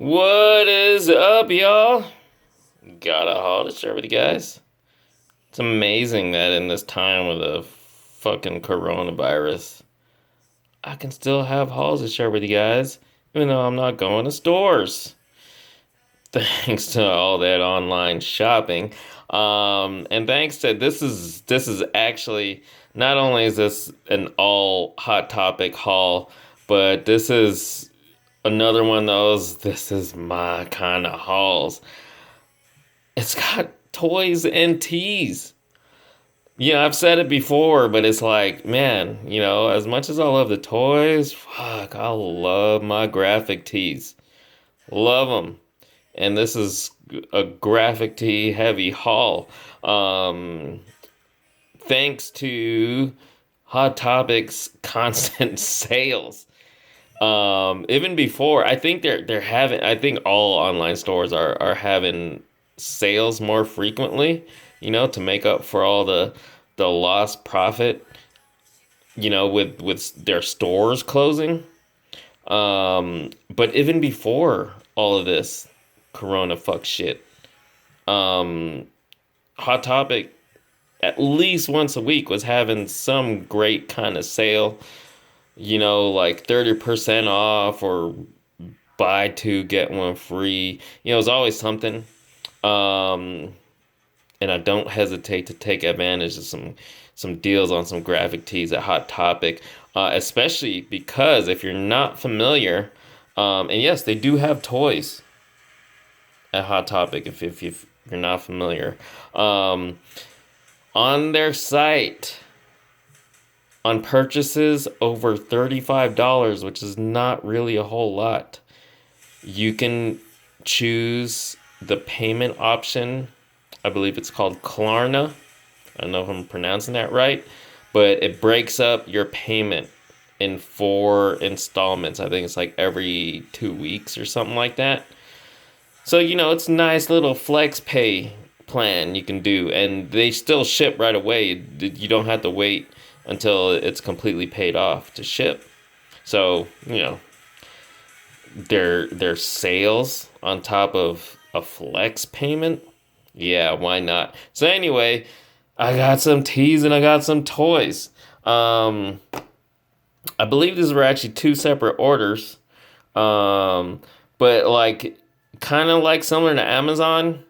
What is up, y'all? Got a haul to share with you guys. It's amazing that in this time of the fucking coronavirus, I can still have hauls to share with you guys, even though I'm not going to stores. Thanks to all that online shopping. And thanks to this is actually not only is this an all hot topic haul, but this is another one of those, this is my kind of hauls. It's got toys and teas. I've said it before, but it's like, man, as much as I love the toys, fuck, I love my graphic tees. Love them. And this is a graphic tee heavy haul. Thanks to Hot Topic's constant sales. Even before, I think they're having. I think all online stores are having sales more frequently. To make up for all the lost profit. With their stores closing. But even before all of this Corona fuck shit, Hot Topic at least once a week was having some great kind of sale. Like 30% off or buy two, get one free. It was always something. And I don't hesitate to take advantage of some deals on some graphic tees at Hot Topic. Especially because if you're not familiar, and yes, they do have toys at Hot Topic if you're not familiar. On their site, on purchases over $35, which is not really a whole lot, you can choose the payment option. I believe it's called Klarna. I don't know if I'm pronouncing that right, but it breaks up your payment in 4 installments. I think it's like every 2 weeks or something like that. So, it's a nice little flex pay plan you can do, and they still ship right away. You don't have to wait until it's completely paid off to ship. So, their sales on top of a flex payment. Yeah, why not? So anyway, I got some teas and I got some toys. I believe these were actually 2 separate orders. But like kind of like similar to Amazon,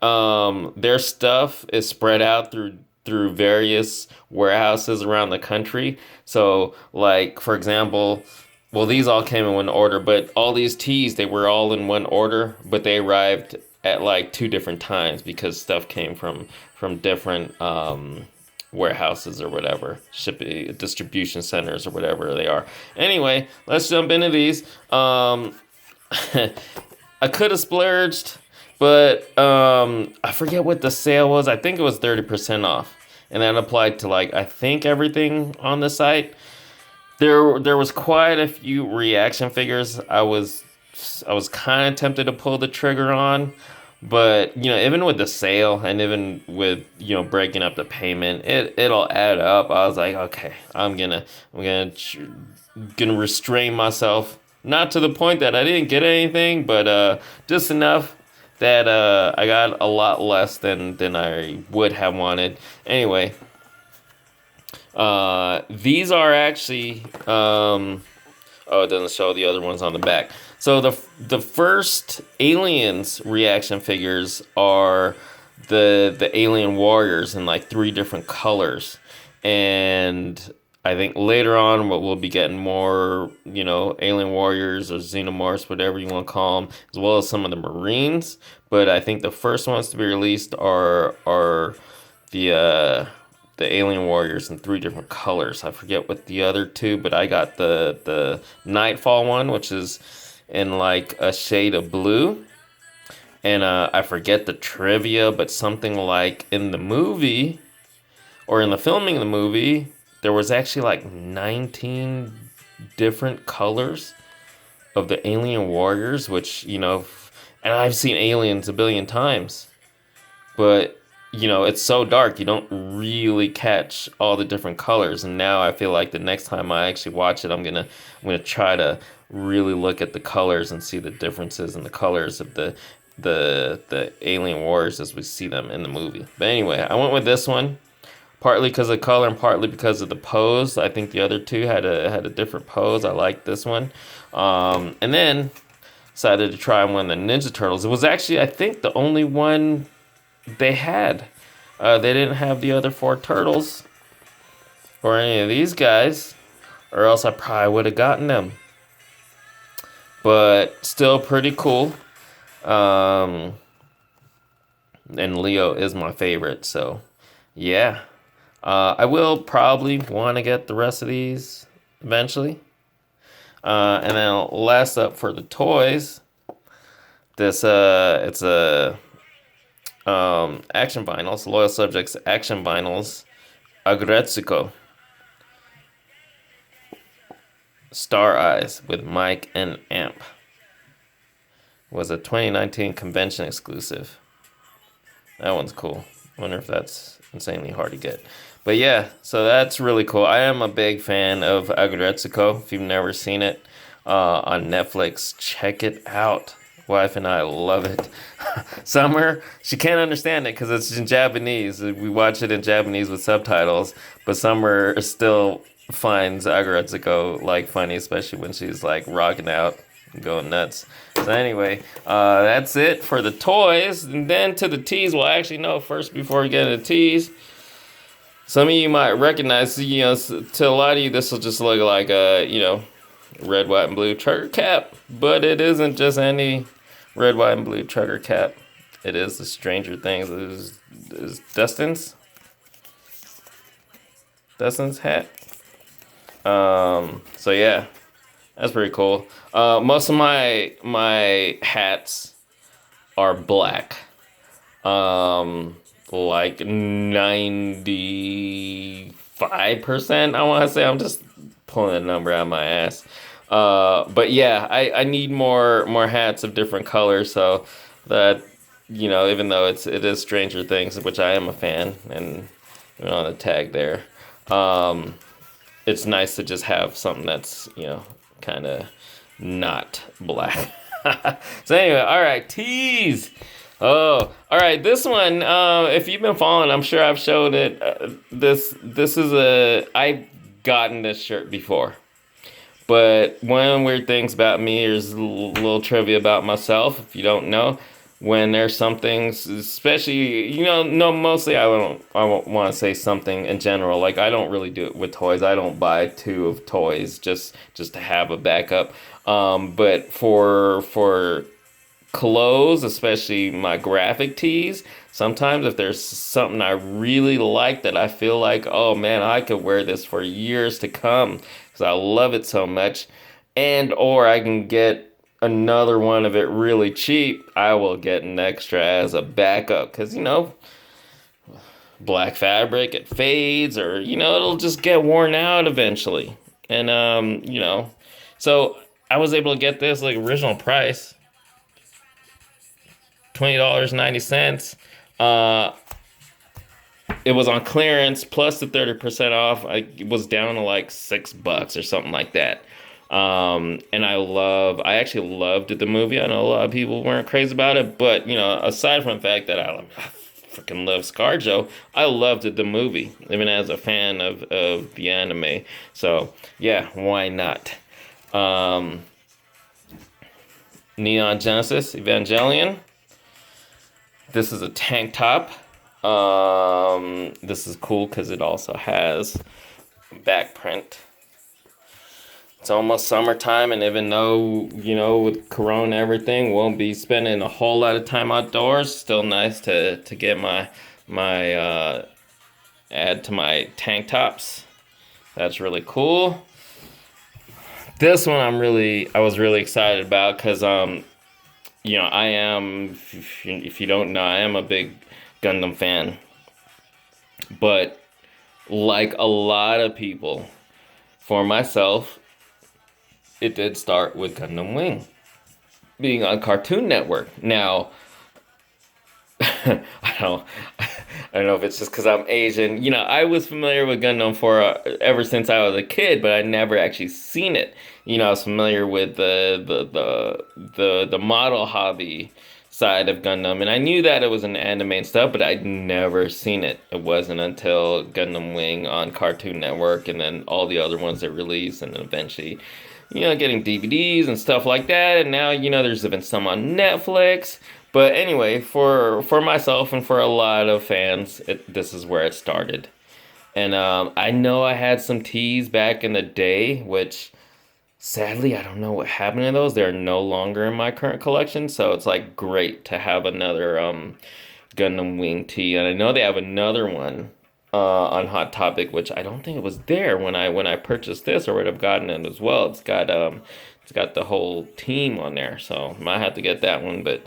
their stuff is spread out through various warehouses around the country. So like, for example, well, these all came in one order, but all these teas, they were all in one order, but they arrived at like 2 different times because stuff came from different warehouses or whatever, shipping distribution centers or whatever they are. Anyway, let's jump into these. I could have splurged, but I forget what the sale was. I think it was 30% off, and that applied to like I think everything on the site. There was quite a few reaction figures. I was kind of tempted to pull the trigger on, but even with the sale and even with breaking up the payment, it'll add up. I was like, okay, I'm gonna restrain myself, not to the point that I didn't get anything, but just enough that I got a lot less than I would have wanted. Anyway. These are actually, oh, it doesn't show the other ones on the back. So the first Aliens reaction figures are the Alien Warriors in like 3 different colors. And I think later on we'll be getting more, Alien Warriors or Xenomorphs, whatever you want to call them, as well as some of the Marines. But I think the first ones to be released are the Alien Warriors in 3 different colors. I forget what the other 2, but I got the Nightfall one, which is in like a shade of blue. And I forget the trivia, but something like in the movie, or in the filming of the movie, there was actually like 19 different colors of the Alien Warriors, which, and I've seen Aliens a billion times. But it's so dark, you don't really catch all the different colors. And now I feel like the next time I actually watch it, I'm gonna try to really look at the colors and see the differences in the colors of the alien warriors as we see them in the movie. But anyway, I went with this one partly because of color and partly because of the pose. I think the other two had a different pose. I like this one. And then decided to try one of the Ninja Turtles. It was actually, I think, the only one they had. They didn't have the other four turtles or any of these guys, or else I probably would have gotten them. But still pretty cool. And Leo is my favorite, so yeah. I will probably want to get the rest of these eventually. And then last up for the toys, this it's a action vinyls, Loyal Subjects action vinyls, Aggretsuko, Star Eyes with Mike and Amp. Was a 2019 convention exclusive. That one's cool. Wonder if that's insanely hard to get. But yeah, so that's really cool. I am a big fan of Aggretsuko. If you've never seen it on Netflix, check it out. Wife and I love it. Summer, she can't understand it because it's in Japanese. We watch it in Japanese with subtitles, but Summer still finds Aggretsuko like funny, especially when she's like rocking out and going nuts. So anyway, that's it for the toys. And then to the teas. Well, actually, no, first before we get into teas, some of you might recognize, to a lot of you, this will just look like a, red, white, and blue trucker cap. But it isn't just any red, white, and blue trucker cap. It is the Stranger Things. It is Dustin's hat. So yeah, that's pretty cool. Most of my hats are black. Like 95%, I want to say. I'm just pulling a number out of my ass. But yeah, I need more hats of different colors, so that, even though it is Stranger Things, which I am a fan, and on the tag there, it's nice to just have something that's, kind of not black. So anyway, all right, teas. Oh, all right. This one, if you've been following, I'm sure I've showed it. This is I've gotten this shirt before. But one of the weird things about me, here's a little trivia about myself, if you don't know. When there's something, especially, no, mostly I won't want to say something in general. Like, I don't really do it with toys. I don't buy two of toys just to have a backup. But for clothes, especially my graphic tees, sometimes if there's something I really like that I feel like, oh man, I could wear this for years to come because I love it so much, or I can get another one of it really cheap, I will get an extra as a backup because, black fabric, it fades, or, it'll just get worn out eventually. And, so I was able to get this like original price, $20.90. It was on clearance plus the 30% off. I was down to like $6 or something like that. And I actually loved the movie. I know a lot of people weren't crazy about it, but aside from the fact that I freaking love ScarJo, I loved the movie, even as a fan of the anime. So yeah, why not? Neon Genesis Evangelion. This is a tank top. This is cool because it also has back print. It's almost summertime, and even though, with Corona and everything, won't be spending a whole lot of time outdoors, still nice to get my add to my tank tops. That's really cool. This one I was really excited about because, I am, if you don't know, I am a big Gundam fan. But like a lot of people, for myself, it did start with Gundam Wing being on Cartoon Network. Now, I I don't know if it's just because I'm Asian. You know, I was familiar with Gundam for ever since I was a kid, but I never actually seen it. You know, I was familiar with the model hobby side of Gundam, and I knew that it was an anime and stuff, but I'd never seen it. It wasn't until Gundam Wing on Cartoon Network, and then all the other ones that released, and then eventually, you know, getting DVDs and stuff like that. And now, you know, there's been some on Netflix. But anyway, for myself and for a lot of fans, this is where it started. And I know I had some teas back in the day, which sadly I don't know what happened to those. They're no longer in my current collection, so it's like great to have another Gundam Wing tea. And I know they have another one on Hot Topic, which I don't think it was there when I purchased this, or would have gotten it as well. It's got the whole team on there, so might have to get that one, but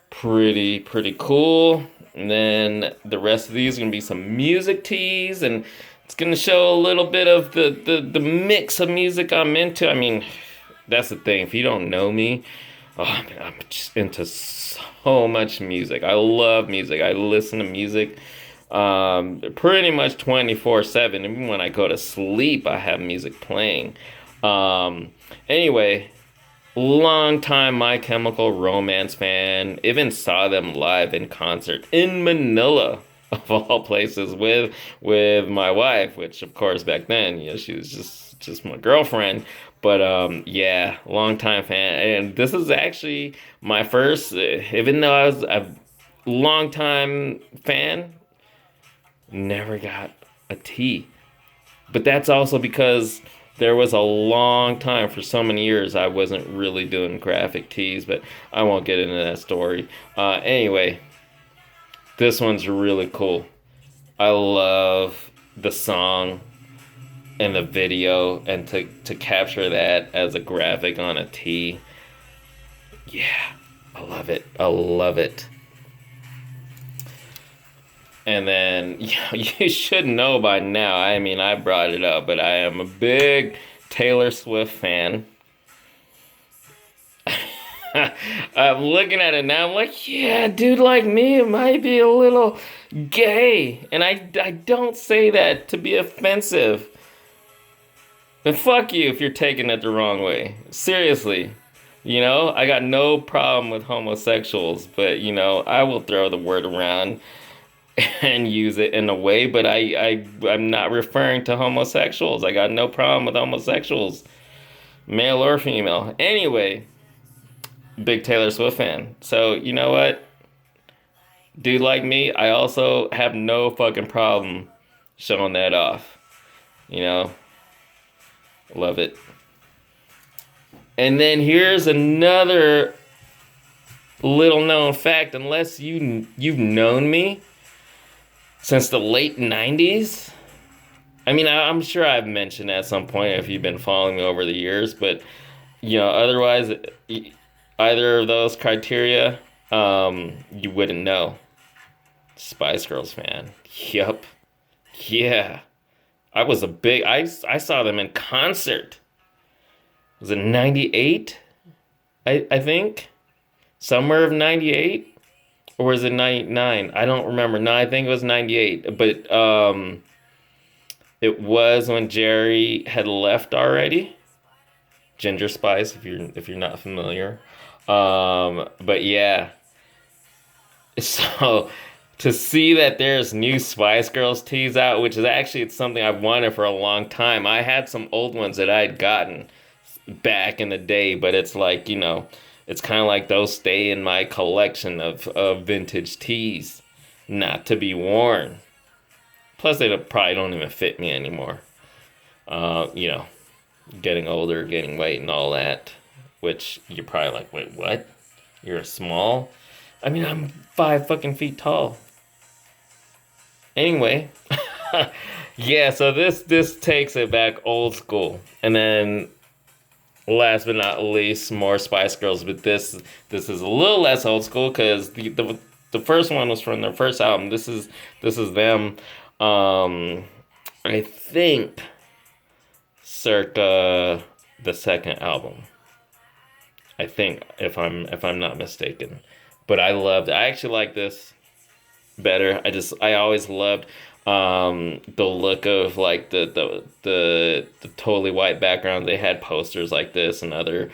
pretty cool. And then the rest of these are gonna be some music teas, and it's gonna show a little bit of the mix of music I'm into. I mean, that's the thing. If you don't know me, oh, I'm just into so much music. I love music. I listen to music pretty much 24/7. Even when I go to sleep, I have music playing. Anyway, long time My Chemical Romance fan. Even saw them live in concert in Manila, of all places, with my wife, which of course back then, you know, she was just my girlfriend. But yeah, long time fan. And this is actually my first, even though I was a long time fan, never got a tea. But that's also because there was a long time, for so many years, I wasn't really doing graphic tees, but I won't get into that story. Anyway, this one's really cool. I love the song and the video, and to capture that as a graphic on a tee. Yeah, I love it. I love it. And then, you know, you should know by now, I mean, I brought it up, but I am a big Taylor Swift fan. I'm looking at it now, I'm like, yeah, dude like me, it might be a little gay. And I don't say that to be offensive. And fuck you if you're taking it the wrong way. Seriously. You know, I got no problem with homosexuals, but, you know, I will throw the word around and use it in a way, but I'm not referring to homosexuals. I got no problem with homosexuals, male or female. Anyway, big Taylor Swift fan. So, you know what? Dude like me, I also have no fucking problem showing that off. You know? Love it. And then here's another little known fact. Unless you've known me since the late 90s. I mean, I'm sure I've mentioned at some point if you've been following me over the years, but, you know, otherwise, either of those criteria, you wouldn't know. Spice Girls fan. Yup. Yeah. I saw them in concert. Was it 98? I think? Somewhere of 98? Or was it 99? I don't remember. No, I think it was 98. But it was when Jerry had left already. Ginger Spice, if you're not familiar. But yeah. So to see that there's new Spice Girls tees out, which is actually it's something I've wanted for a long time. I had some old ones that I'd gotten back in the day, but it's like, you know, it's kind of like those stay in my collection of vintage tees, not to be worn. Plus, they probably don't even fit me anymore. You know, getting older, getting weight, and all that. Which you're probably like, wait, what? You're small? I mean, I'm 5 fucking feet tall. Anyway, yeah. So this takes it back old school, and then last but not least, more Spice Girls. But this is a little less old school because the first one was from their first album. This is them. I think circa the second album. I think if I'm not mistaken. But I actually like this. better. I always loved the look of like the totally white background. They had posters like this and other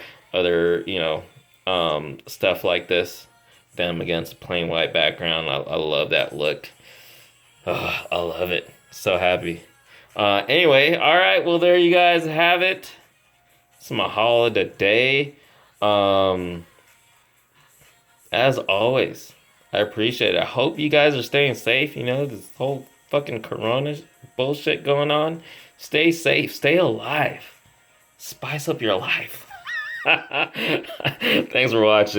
stuff like this. Them against plain white background. I love that look. Oh, I love it. So happy. Anyway, all right. Well, there you guys have it. It's my haul today. Um, as always, I appreciate it. I hope you guys are staying safe. You know, this whole fucking corona bullshit going on. Stay safe. Stay alive. Spice up your life. Thanks for watching.